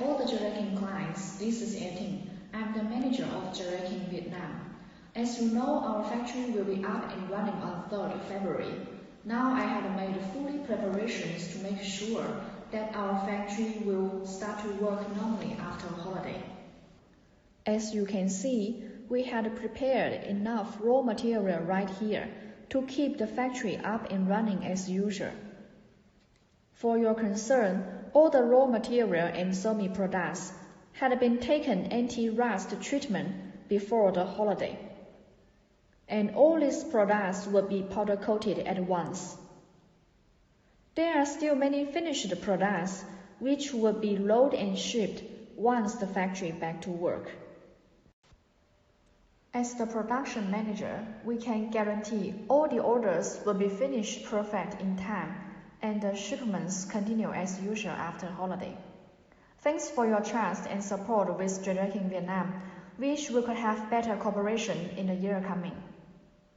all the Jerakin clients, this is Etin. I'm the manager of Jerakin Vietnam. As you know, our factory will be up and running on 3rd February. Now I have made fully preparations to make sure that our factory will start to work normally after holiday. As you can see, we had prepared enough raw material right here to keep the factory up and running as usual. For your concern, all the raw material and semi-products had been taken anti-rust treatment before the holiday. And all these products will be powder-coated at once. There are still many finished products which will be loaded and shipped once the factory back to work. As the production manager, we can guarantee all the orders will be finished perfect in time and the shipments continue as usual after holiday. Thanks for your trust and support with Jerakin Vietnam. Wish we could have better cooperation in the year coming.